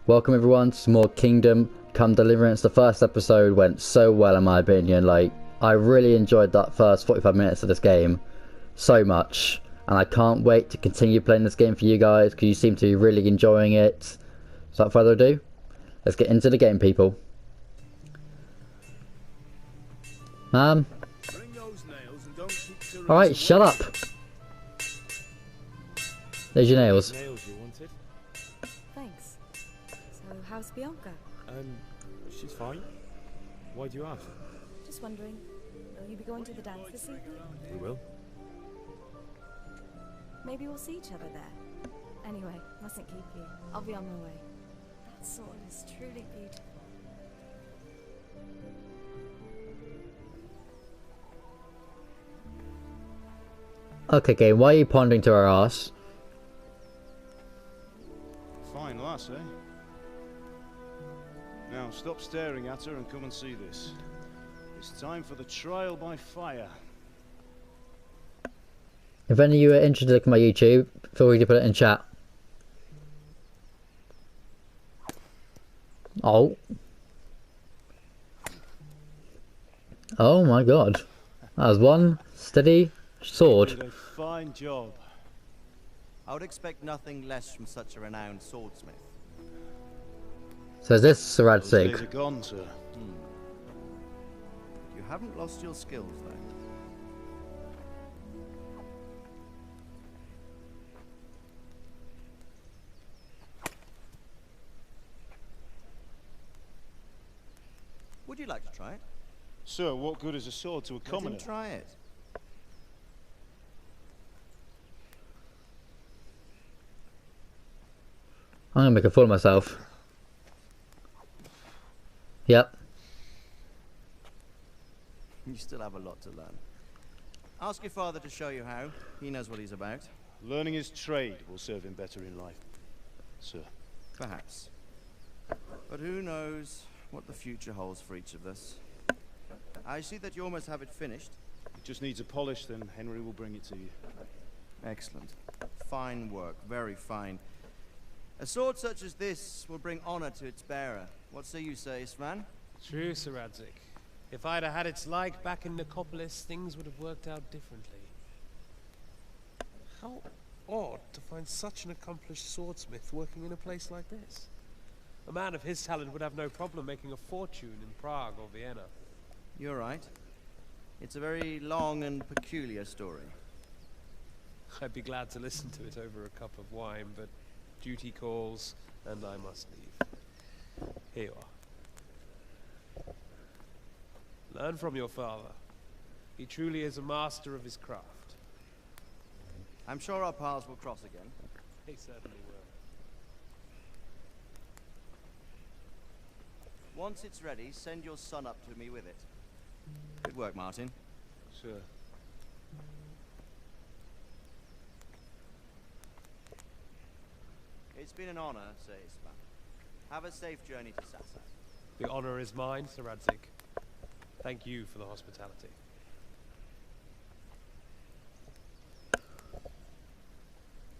Welcome everyone to some more Kingdom Come Deliverance. The first episode went so well in my opinion. Like, I really enjoyed that first 45 minutes of this game so much, and I can't wait to continue playing this game for you guys because you seem to be really enjoying it. So without further ado, let's get into the game, people. Alright, shut up. There's your nails. Thanks. So, how's Bianca? She's fine. Why do you ask? Just wondering, will you be going to the dance this evening? We will. Maybe we'll see each other there. Anyway, mustn't keep you. I'll be on my way. That sword is truly beautiful. Okay, game, why are you pondering to our ass? Fine lass, eh? Now stop staring at her and come and see this. It's time for the trial by fire. If any of you are interested in looking at my YouTube, feel free to put it in chat. Oh. Oh my god. That was one steady sword. You did a fine job. I would expect nothing less from such a renowned swordsmith. So is this Sir Those days Radzig? are gone, sir. You haven't lost your skills, though. Would you like to try it? Sir, what good is a sword to a Let commoner? him try it. I'm gonna make a fool of myself. Yep. You still have a lot to learn. Ask your father to show you how. He knows what he's about. Learning his trade will serve him better in life, sir. Perhaps. But who knows what the future holds for each of us. I see that you almost have it finished. It just needs a polish, then Henry will bring it to you. Excellent. Fine work. Very fine. A sword such as this will bring honor to its bearer. What say you, Svan? True, Sir Radzig. If I'd have had its like back in Nicopolis, things would have worked out differently. How odd to find such an accomplished swordsmith working in a place like this. A man of his talent would have no problem making a fortune in Prague or Vienna. You're right. It's a very long and peculiar story. I'd be glad to listen to it over a cup of wine, but duty calls, and I must leave. Here you are. Learn from your father. He truly is a master of his craft. I'm sure our paths will cross again. He certainly will. Once it's ready, send your son up to me with it. Good work, Martin. Sir. It's been an honor, Sir Isma. Have a safe journey to Sassa. The honor is mine, Sir Radzig. Thank you for the hospitality.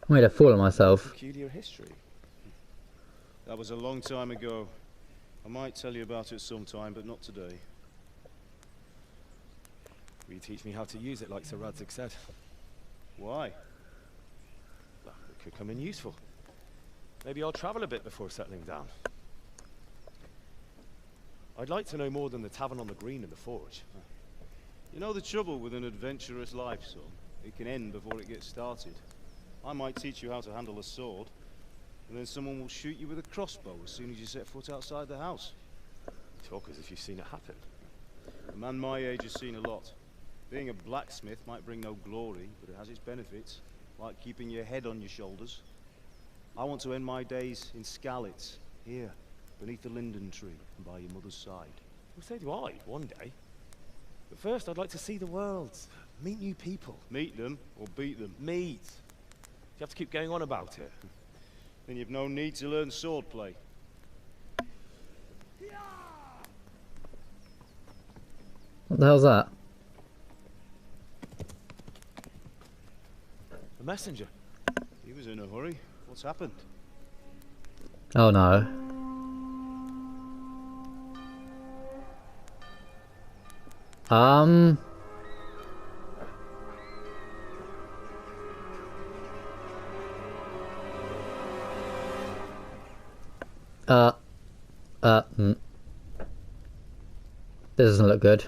I made a fool of myself. Peculiar history. That was a long time ago. I might tell you about it sometime, but not today. Will you teach me how to use it like Sir Radzig said? Why? Well, it could come in useful. Maybe I'll travel a bit before settling down. I'd like to know more than the tavern on the green and the forge. You know the trouble with an adventurous life, son? It can end before it gets started. I might teach you how to handle a sword, and then someone will shoot you with a crossbow as soon as you set foot outside the house. You talk as if you've seen it happen. A man my age has seen a lot. Being a blacksmith might bring no glory, but it has its benefits, like keeping your head on your shoulders. I want to end my days in Skalitz, here, beneath the linden tree and by your mother's side. Well, so do I, one day. But first, I'd like to see the world, meet new people. Meet them, or beat them. Meet. You have to keep going on about it. Then you've no need to learn swordplay. What the hell's that? A messenger. He was in a hurry. What's happened? Oh no. Um... This doesn't look good.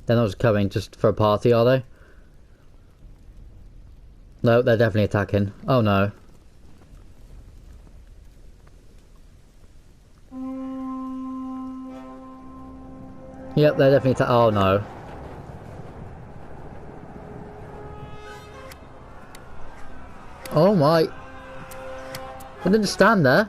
They're not just coming just for a party, are they? No, they're definitely attacking. Oh no. Yep, they're definitely attacking. Oh no. Oh my. They didn't stand there.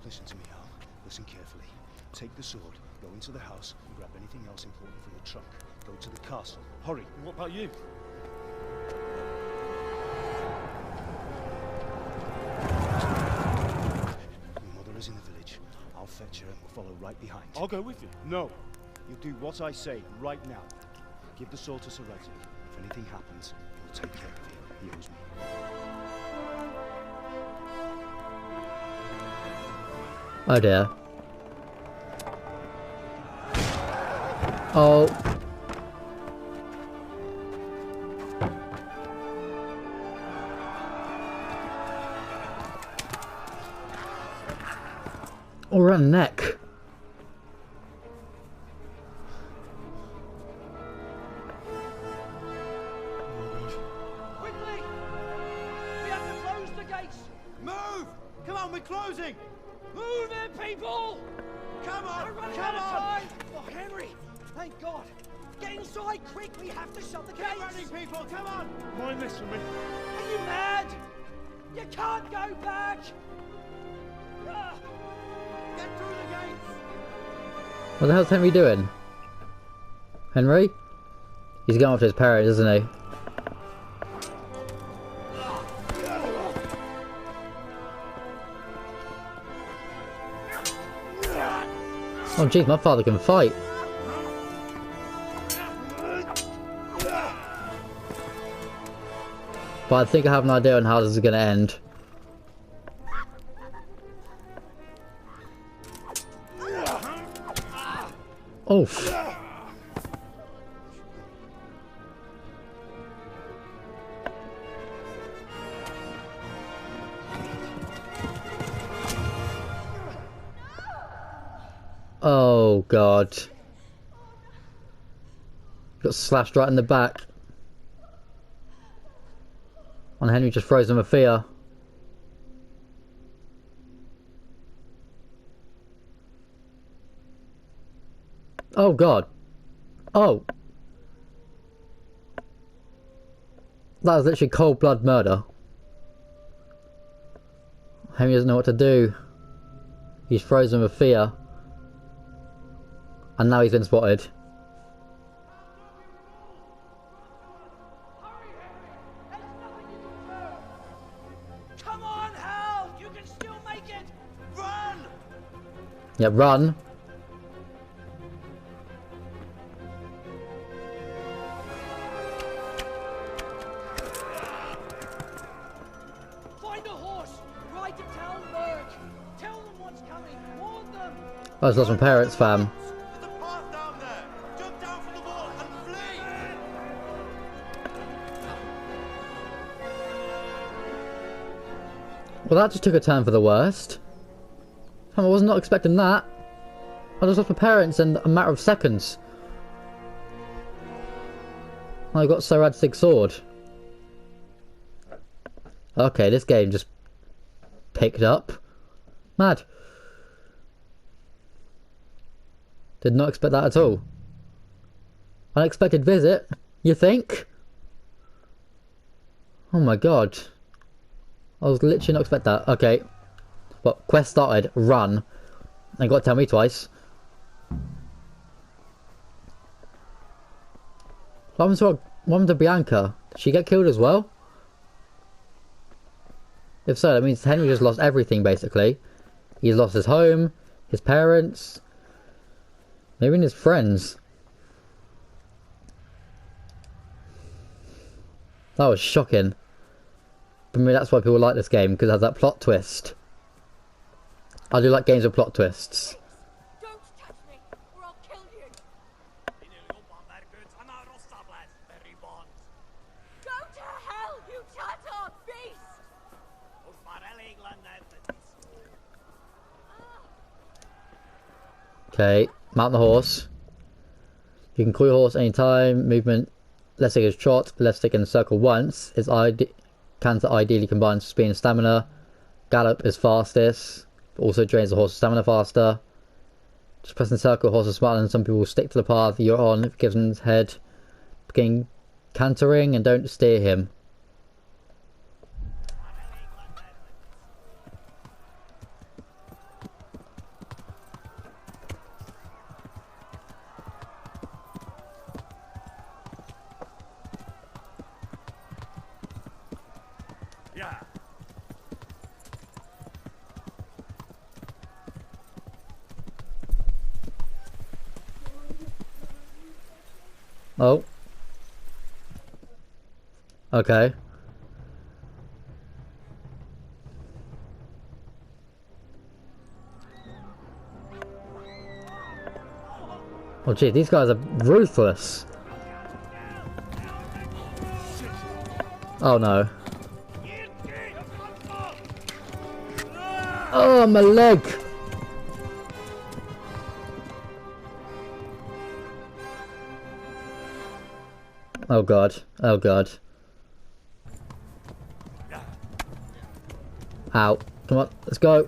Listen to me, Al. Listen carefully. Take the sword, go into the house, and grab anything else important from the trunk. Go to the castle. Hurry. And what about you? Your mother is in the village. I'll fetch her and we'll follow right behind. I'll go with you. No. You do what I say right now. Give the sword to Sir Radzig. If anything happens, he'll take care of you. He owes me. Oh dear. Oh. Oh, around the neck. Quickly! We have to close the gates! Move! Come on, we're closing! Move it, people! Come on! We're running out of time! Oh, Henry! Thank God! Get inside, quick! We have to shut the gates! Get running, people! Come on! Mind this for me. Are you mad? You can't go back! Get through the gates! What the hell's Henry doing? Henry? He's going after his parents, isn't he? Oh jeez, my father can fight. But I think I have an idea on how this is going to end. Oof. Oh god. Got slashed right in the back. And Henry just froze him with fear. Oh god. Oh. That was literally cold blood murder. Henry doesn't know what to do. He's frozen with fear. And now he's been spotted. Come on, Hal! You can still make it! Run! Yeah, run. Find a horse! Ride to Talmberg! Tell them what's coming! Warn them! I just lost my parents, fam. There's a path down there! Jump down from the wall and flee! Well, that just took a turn for the worst. I was not expecting that. I just lost my parents in a matter of seconds. I got Sir Radzig's sword. Okay, this game just picked up. Mad. Did not expect that at all. Unexpected visit, you think? Oh my god. I was literally not expect that. Okay. Well, quest started. Run. And got to tell me twice. What happened to Bianca? Did she get killed as well? If so, that means Henry just lost everything, basically. He's lost his home, his parents, maybe even his friends. That was shocking. But maybe that's why people like this game, because it has that plot twist. I do like games with plot twists. Don't touch me, or I'll kill you. Okay, mount the horse. You can call your horse anytime. Movement, left stick is trot, left stick and circle once. Canter ideally combines speed and stamina. Gallop is fastest, but also drains the horse's stamina faster. Just pressing circle, horse is smarter than some people. Stick to the path you're on. If it gives him his head, begin cantering and don't steer him. Oh. Okay. Oh gee, these guys are ruthless. Oh no. Oh, my leg! Oh god, oh god. Ow. Come on, let's go.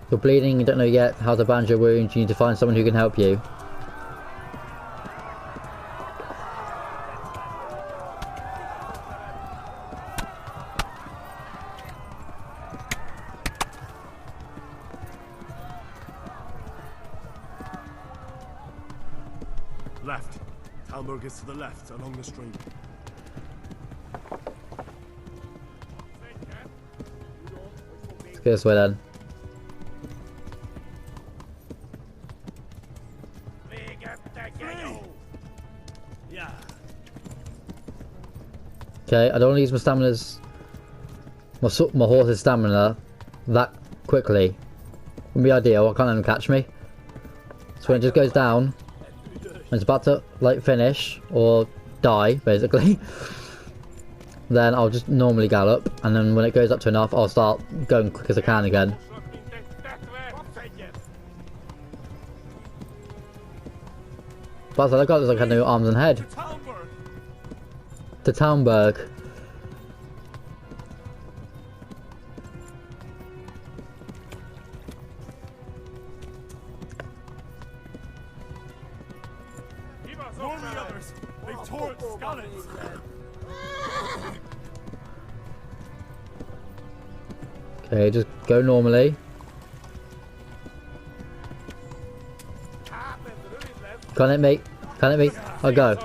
You're bleeding, you don't know yet how to bandage your wound, you need to find someone who can help you. Left. Talmberg is to the left, along the stream. Let's go this way then. Okay, I don't want to use my stamina's... my horse's stamina that quickly. Wouldn't be ideal, I can't let him catch me. So when it just goes down, when it's about to like finish or die basically, then I'll just normally gallop, and then when it goes up to enough I'll start going quick as I can again. But that guy looks like I had no arms and head. To Talmberg. Okay, just go normally. Can't hit me. Can't hit me. I'll go.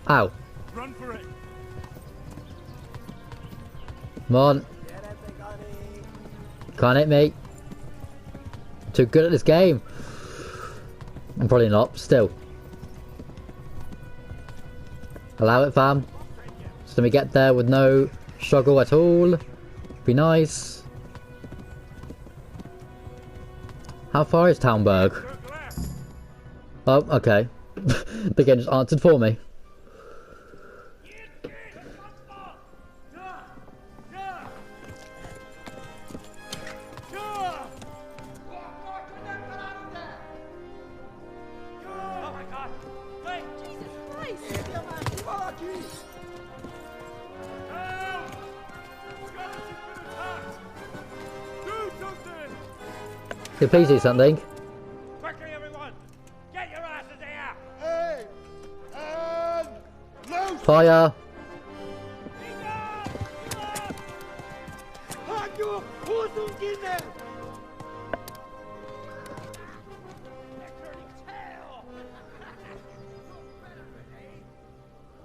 Ow. Run for it. Come on. Can't hit me. Too good at this game. I'm probably not, still. Allow it, fam. So let me get there with no struggle at all. Be nice. How far is Talmberg? Oh, okay. The game just answered for me. Can you please do something? Quickly, everyone! Get your asses here! Hey! And Fire!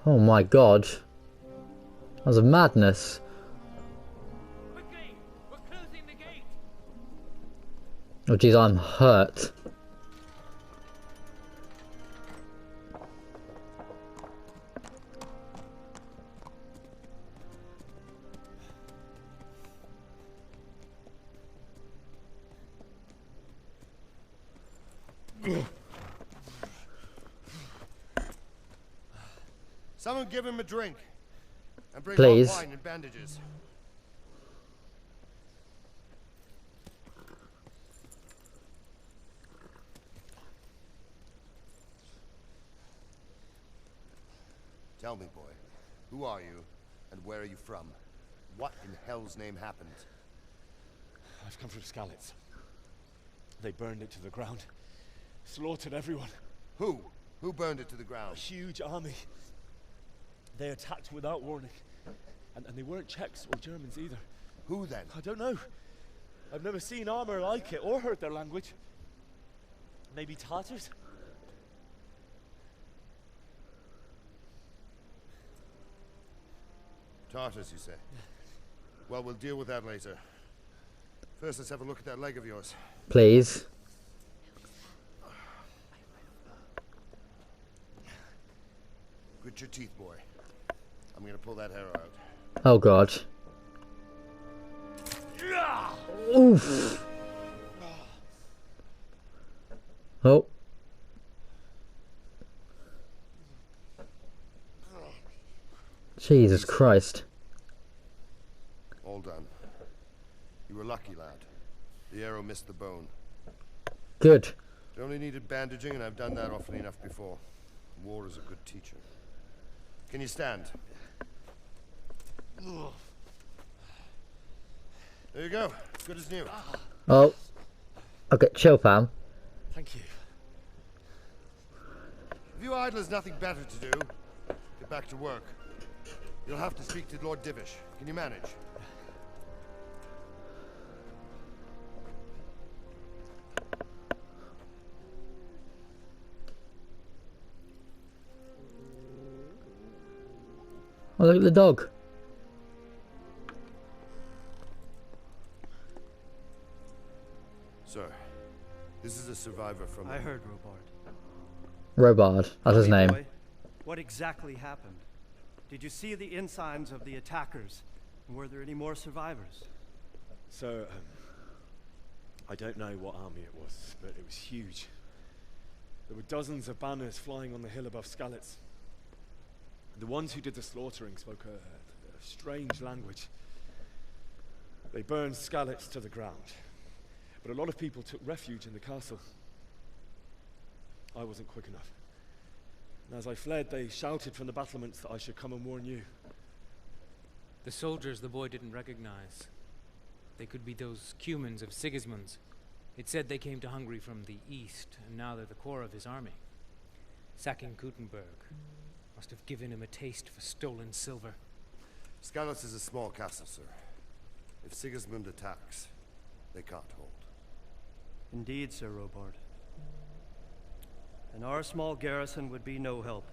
Oh my god. That was a madness. Quickly! We're closing the gate! Oh jeez, I'm hurt. Someone give him a drink. And bring Please. hot wine and bandages. Tell me, boy, who are you, and where are you from? What in hell's name happened? I've come from Skalitz. They burned it to the ground. Slaughtered everyone. Who? Who burned it to the A ground? huge army. They attacked without warning. And they weren't Czechs or Germans either. Who then? I don't know. I've never seen armor like it or heard their language. Maybe Tartars? Tartars, you say? Well, we'll deal with that later. First, let's have a look at that leg of yours. Please. Grit your teeth, boy. I'm gonna pull that hair out. Oh god. Oof. Oh. Jesus Christ. All done. You were lucky, lad. The arrow missed the bone. Good. It only needed bandaging, and I've done that often enough before. War is a good teacher. Can you stand? There you go. Good as new. Oh. Okay, chill, fam. Thank you. If you idlers nothing better to do, get back to work. You'll have to speak to Lord Divish. Can you manage? Oh, look at the dog. Sir, this is a survivor from... I heard, Robard. Robard, that's his Tell me, name. boy, what exactly happened? Did you see the ensigns of the attackers? And were there any more survivors? So, I don't know what army it was, but it was huge. There were dozens of banners flying on the hill above Skalitz. The ones who did the slaughtering spoke a strange language. They burned Skalitz to the ground. But a lot of people took refuge in the castle. I wasn't quick enough. And as I fled, they shouted from the battlements that I should come and warn you. The soldiers the boy didn't recognize. They could be those Cumans of Sigismund's. It said they came to Hungary from the east, and now they're the core of his army. Sacking Kuttenberg must have given him a taste for stolen silver. Skalitz is a small castle, sir. If Sigismund attacks, they can't hold. Indeed, Sir Robard. And our small garrison would be no help,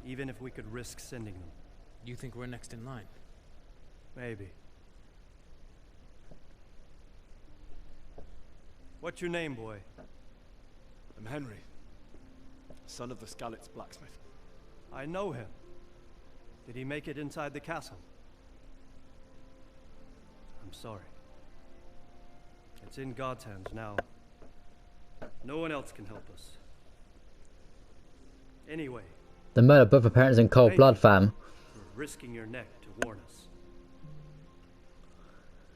even if we could risk sending them. You think we're next in line? Maybe. What's your name, boy? I'm Henry, son of the Skalitz blacksmith. I know him. Did he make it inside the castle? I'm sorry. It's in God's hands now. No one else can help us. Anyway. They murdered both her parents in cold blood, fam. For risking your neck to warn us.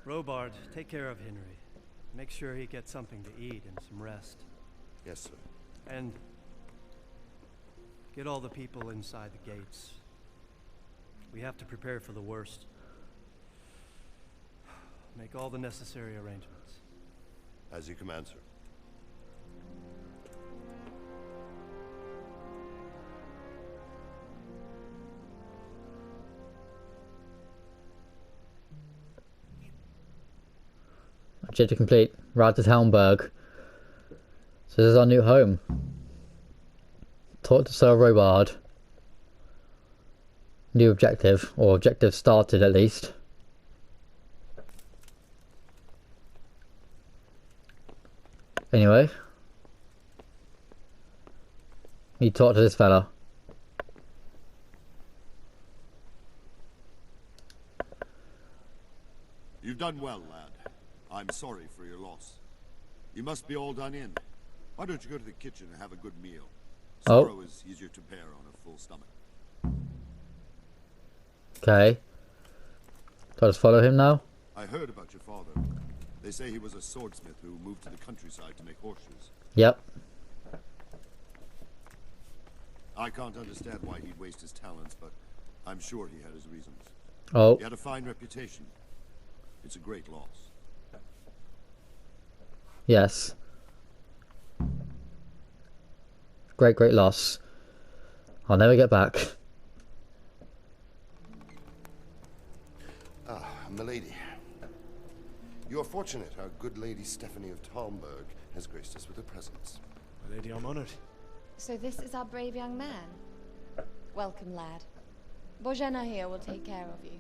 Robard, take care of Henry. Make sure he gets something to eat and some rest. Yes, sir. And get all the people inside the gates. We have to prepare for the worst. Make all the necessary arrangements. As you command, sir. Objective complete. Right to Helmberg. So this is our new home. Talk to Sir Robard. New objective, or objective started at least. Anyway. You talk to this fella. You've done well, lad. I'm sorry for your loss. You must be all done in. Why don't you go to the kitchen and have a good meal? Sorrow is easier to bear on a full stomach. Okay. Do I just follow him now? I heard about your father. They say he was a swordsmith who moved to the countryside to make horseshoes. Yep. I can't understand why he'd waste his talents, but I'm sure he had his reasons. Oh. He had a fine reputation. It's a great loss. Yes. Great, great loss. I'll never get back. Ah, milady. You are fortunate our good lady Stephanie of Talmberg has graced us with her presence. My lady, I'm honored. So this is our brave young man. Welcome, lad. Bozhena here will take care of you.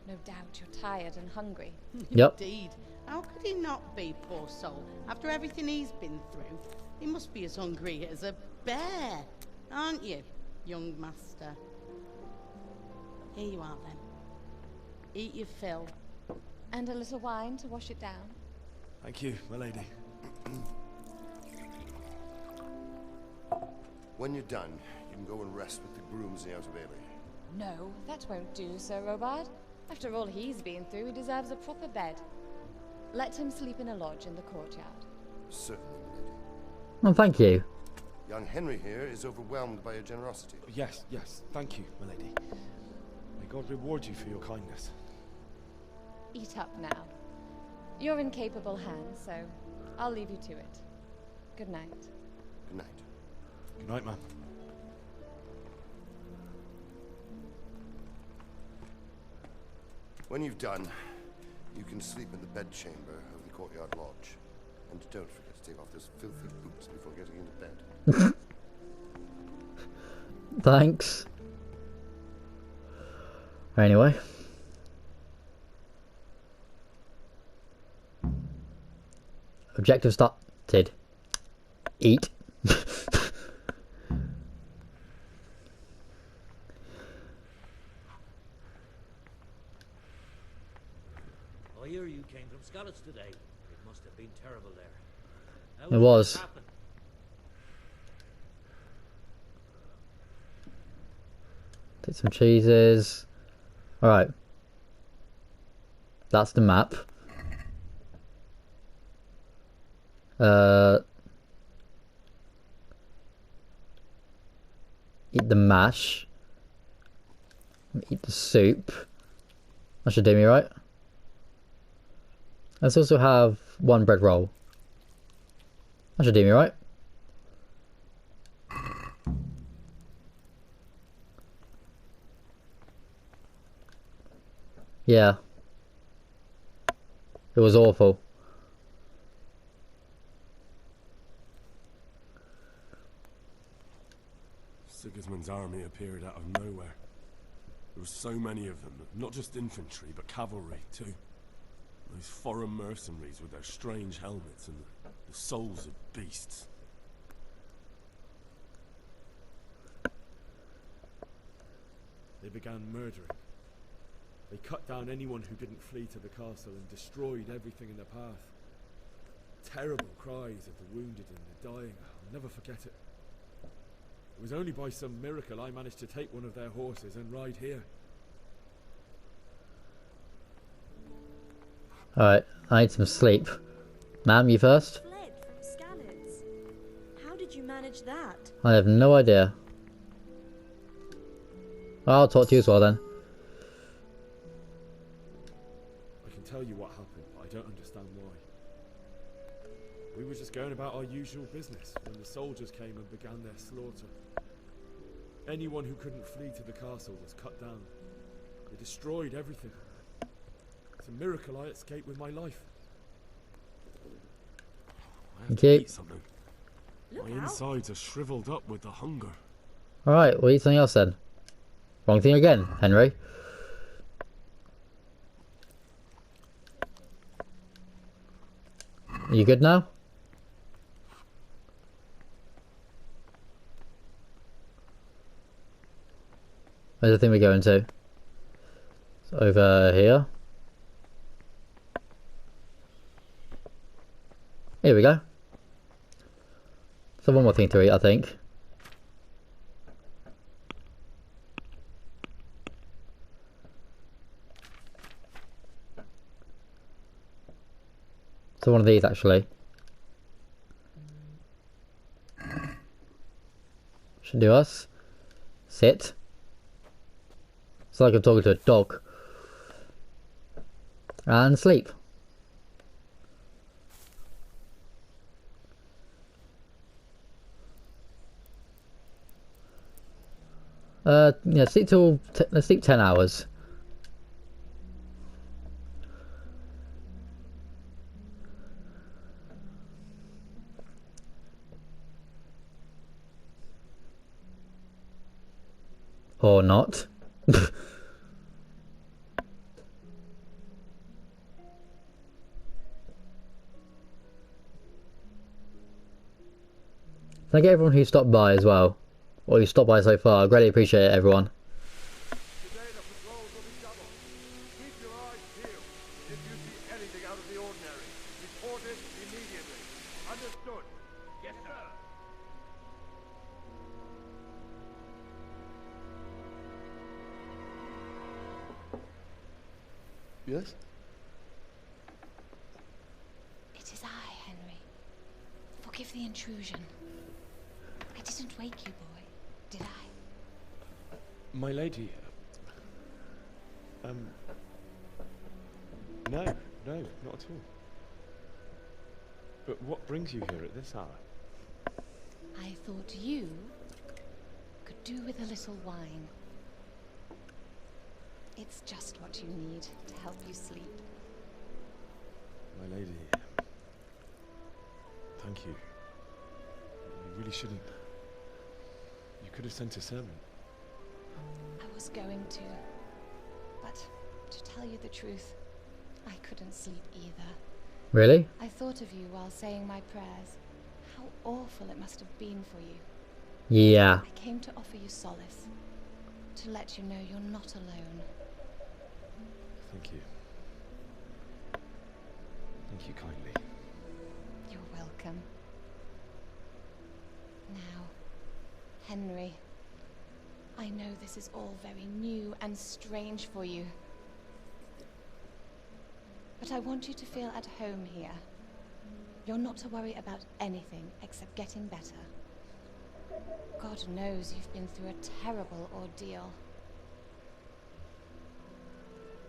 No doubt you're tired and hungry. Yep. Indeed. How could he not be, poor soul? After everything he's been through, he must be as hungry as a bear, aren't you, young master? Here you are, then. Eat your fill. And a little wine to wash it down. Thank you, my lady. When you're done, you can go and rest with the grooms in the Outer Bailey. No, that won't do, Sir Robard. After all he's been through, he deserves a proper bed. Let him sleep in a lodge in the courtyard. Certainly, milady. Well, thank you. Young Henry here is overwhelmed by your generosity. Yes, yes, thank you, my lady. May God reward you for your kindness. Eat up now. You're in capable hands, so I'll leave you to it. Good night. Good night. Good night, ma'am. When you've done, you can sleep in the bedchamber of the courtyard lodge. And don't forget to take off those filthy boots before getting into bed. Thanks. Anyway. Objective started. Eat. I hear you came from Skalitz today. It must have been terrible there. How It did was. this happen? Take some cheeses. Alright. That's the map. Eat the mash. Eat the soup. That should do me right. Let's also have one bread roll. That should do me right. Yeah. It was awful. Sigismund's army appeared out of nowhere. There were so many of them, not just infantry, but cavalry too. Those foreign mercenaries with their strange helmets and the souls of beasts. They began murdering. They cut down anyone who didn't flee to the castle and destroyed everything in their path. Terrible cries of the wounded and the dying. I'll never forget it. It was only by some miracle I managed to take one of their horses and ride here. Alright, I need some sleep. Ma'am, you first? Fled from Skalitz. How did you manage that? I have no idea. I'll talk to you as well then. I can tell you what happened, but I don't understand why. We were just going about our usual business when the soldiers came and began their slaughter. Anyone who couldn't flee to the castle was cut down. They destroyed everything. It's a miracle I escaped with my life. I have to eat something. My insides are shriveled up with the hunger. Alright, we'll eat something else then. Wrong thing again, Henry. Are you good now? Where's the thing we're going to? It's over here. Here we go. So one more thing to eat, I think. So one of these actually. Should do us. Sit. It's like I'm talking to a dog. And sleep. Yeah, let's sleep 10 hours. Or not. Thank everyone who stopped by as well. Or who stopped by so far. I greatly appreciate it, everyone. Today the patrols will be doubled. Keep your eyes peeled. If you see anything out of the ordinary, report it immediately. Understood? Yes, sir. Yes? It is I, Henry. Forgive the intrusion. I didn't wake you, boy, did I? My lady. No, not at all. But what brings you here at this hour? I thought you could do with a little wine. It's just what you need to help you sleep. My lady. Thank you. You really shouldn't. You could have sent a servant. I was going to. But to tell you the truth, I couldn't sleep either. Really? I thought of you while saying my prayers. How awful it must have been for you. Yeah. I came to offer you solace. To let you know you're not alone. Thank you. Thank you kindly. You're welcome. Now, Henry, I know this is all very new and strange for you. But I want you to feel at home here. You're not to worry about anything except getting better. God knows you've been through a terrible ordeal.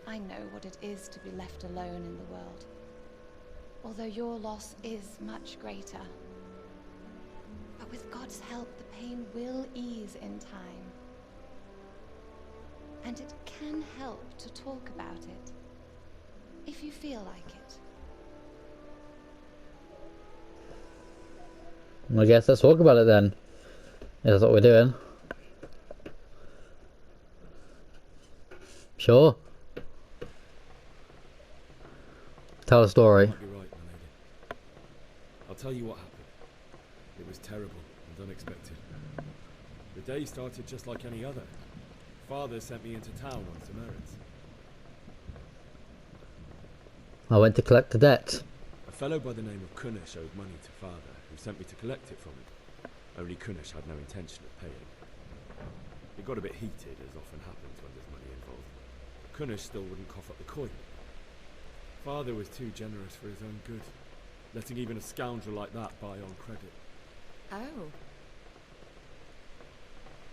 I know what it is to be left alone in the world. Although your loss is much greater. But with God's help, the pain will ease in time. And it can help to talk about it, if you feel like it. I guess let's talk about it then. Yeah, that's what we're doing. Sure. Tell a story. You might be right, my lady. I'll tell you what happened. It was terrible and unexpected. The day started just like any other. Father sent me into town on some errands. I went to collect the debt. A fellow by the name of Kunish owed money to Father, who sent me to collect it from him. Only Kunish had no intention of paying. It got a bit heated, as often happens when there's money involved. Kunish still wouldn't cough up the coin. Father was too generous for his own good, letting even a scoundrel like that buy on credit. Oh.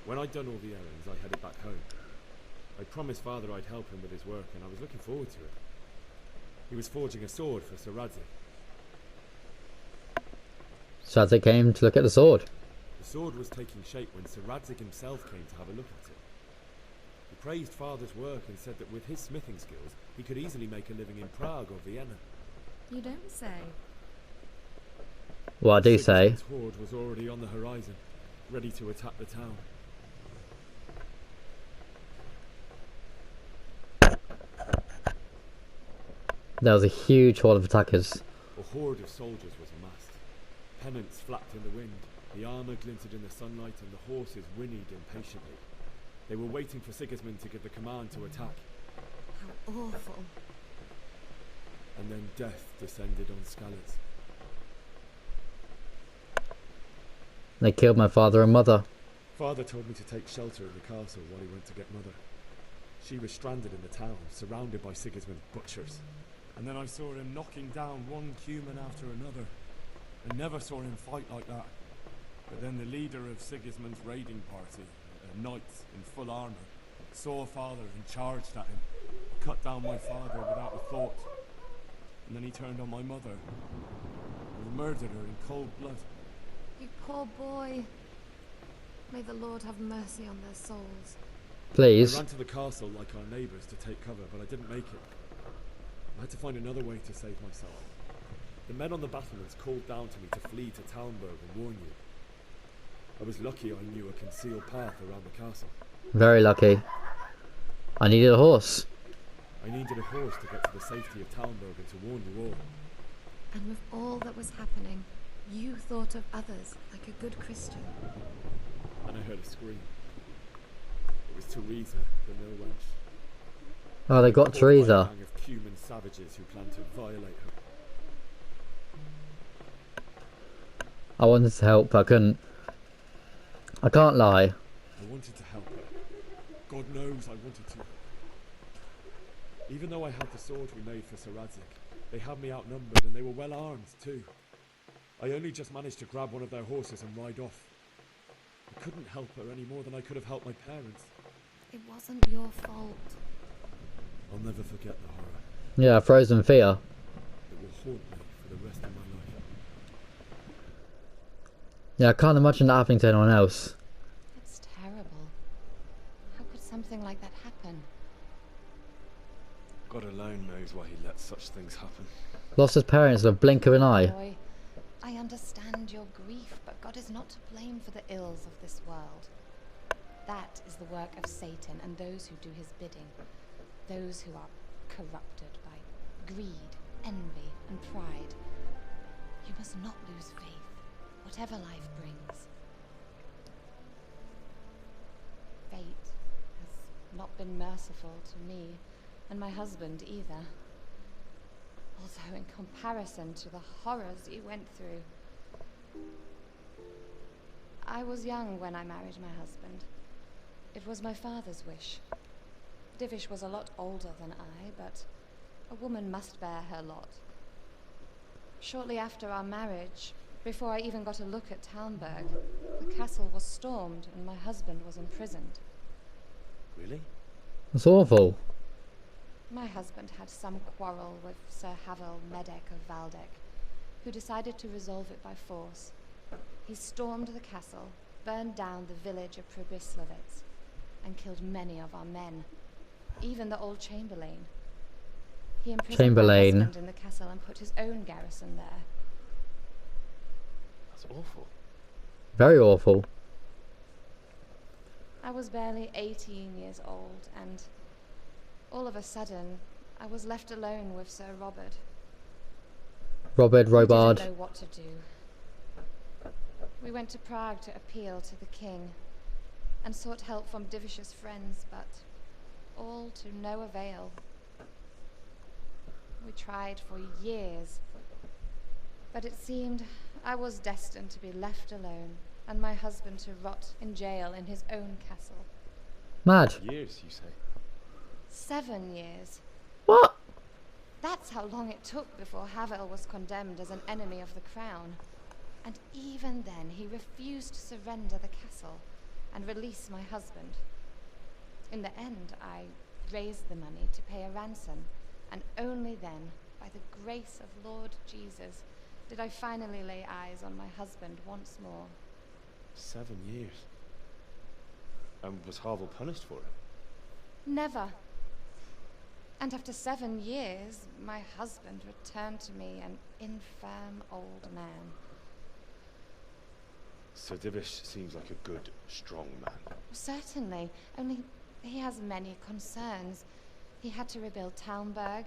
When I'd done all the errands, I headed back home. I promised Father I'd help him with his work, and I was looking forward to it. He was forging a sword for Sir Radzig. So they came to look at the sword. The sword was taking shape when Sir Radzig himself came to have a look at it. He praised Father's work and said that with his smithing skills, he could easily make a living in Prague or Vienna. You don't say. Well, I do say. Sigismund's horde was already on the horizon, ready to attack the town. There was a huge horde of attackers. A horde of soldiers was amassed. Pennants flapped in the wind, the armour glinted in the sunlight, and the horses whinnied impatiently. They were waiting for Sigismund to give the command to attack. How awful. And then death descended on Skalitz. They killed my father and mother. Father told me to take shelter in the castle while he went to get Mother. She was stranded in the town, surrounded by Sigismund's butchers. And then I saw him knocking down one Cuman after another. I never saw him fight like that. But then the leader of Sigismund's raiding party, a knight in full armor, saw father and charged at him. Cut down my father without a thought. And then he turned on my mother. And murdered her in cold blood. You poor boy. May the Lord have mercy on their souls. Please. I ran to the castle like our neighbours to take cover, but I didn't make it. I had to find another way to save myself. The men on the battlements called down to me to flee to Talmberg and warn you. I was lucky I knew a concealed path around the castle. Very lucky. I needed a horse. I needed a horse to get to the safety of Talmberg and to warn you all. And with all that was happening, you thought of others like a good Christian. And I heard a scream. It was Teresa, the mill wench. Oh, they got Teresa. A gang of Cuman savages who planned to violate her. I wanted to help, I couldn't. I can't lie. I wanted to help her. God knows I wanted to. Even though I had the sword we made for Sir Radzig, they had me outnumbered and they were well armed too. I only just managed to grab one of their horses and ride off. I couldn't help her any more than I could have helped my parents. It wasn't your fault. I'll never forget the horror. Yeah, frozen fear. It will haunt me for the rest of my life. Yeah, I can't imagine that happening to anyone else. It's terrible. How could something like that happen? God alone knows why he lets such things happen. Lost his parents in a blink of an eye. Boy, I understand your grief, but God is not to blame for the ills of this world. That is the work of Satan and those who do his bidding. Those who are corrupted by greed, envy, and pride. You must not lose faith, whatever life brings. Fate has not been merciful to me, and my husband either. Although in comparison to the horrors you went through. I was young when I married my husband. It was my father's wish. Divish was a lot older than I, but a woman must bear her lot. Shortly after our marriage, before I even got a look at Talmberg, the castle was stormed and my husband was imprisoned. Really? That's awful. My husband had some quarrel with Sir Havel Medek of Valdek, who decided to resolve it by force. He stormed the castle, burned down the village of Pribyslavitz, and killed many of our men, even the old Chamberlain. He imprisoned my husband in the castle and put his own garrison there. That's awful. Very awful. I was barely 18 years old, and all of a sudden, I was left alone with Sir Robert. Robert Robard. We didn't know what to do. We went to Prague to appeal to the king, and sought help from Divish's friends, but all to no avail. We tried for years, but it seemed I was destined to be left alone, and my husband to rot in jail in his own castle. Mad. Years, you say? 7 years. What? That's how long it took before Havel was condemned as an enemy of the crown. And even then, he refused to surrender the castle and release my husband. In the end, I raised the money to pay a ransom, and only then, by the grace of Lord Jesus, did I finally lay eyes on my husband once more. 7 years? And was Havel punished for it? Never. And after 7 years, my husband returned to me an infirm old man. Sir Divish seems like a good, strong man. Certainly, only he has many concerns. He had to rebuild Talmberg.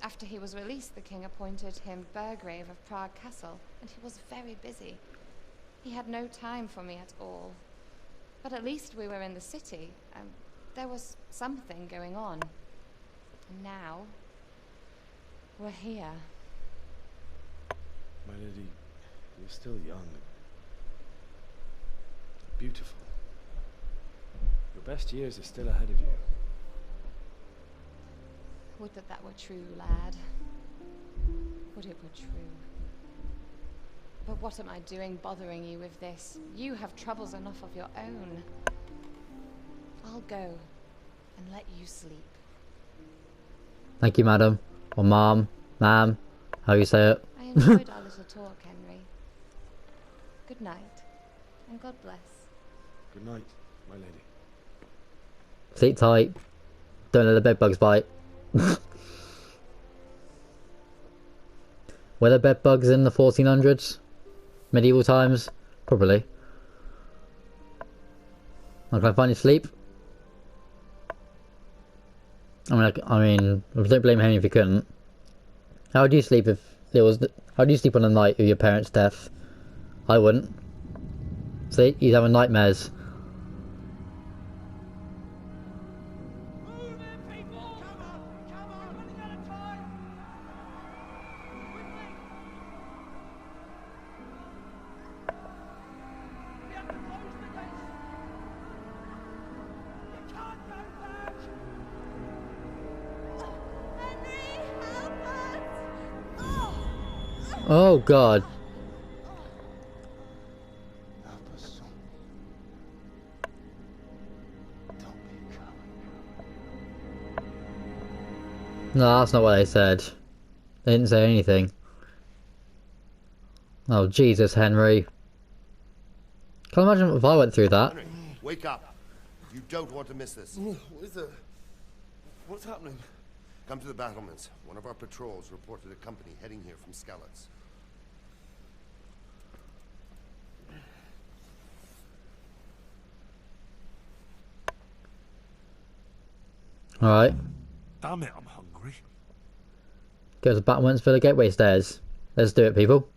After he was released, the king appointed him Burgrave of Prague Castle, and he was very busy. He had no time for me at all. But at least we were in the city, and there was something going on. And now, we're here. My lady, you're still young. Beautiful. Your best years are still ahead of you. Would that that were true, lad. Would it were true. But what am I doing bothering you with this? You have troubles enough of your own. I'll go and let you sleep. Thank you, madam. Or ma'am. Ma'am. How you say it. I enjoyed our little talk, Henry. Good night, and God bless. Good night, my lady. Sleep tight. Don't let the bed bugs bite. Were there bed bugs in the 1400s? Medieval times? Probably. Now, can I finally sleep? I mean, I don't blame Henry if he couldn't. How would you sleep if it was... How would you sleep on the night of your parents' death? I wouldn't. See, he's having nightmares. Oh God. No, that's not what they said. They didn't say anything. Oh Jesus, Henry. Can't imagine if I went through that. Henry, wake up. You don't want to miss this. What is it? What's happening? Come to the battlements. One of our patrols reported a company heading here from Skalitz. Alright. Damn it, I'm hungry. Go to the battlements for the gateway stairs. Let's do it, people.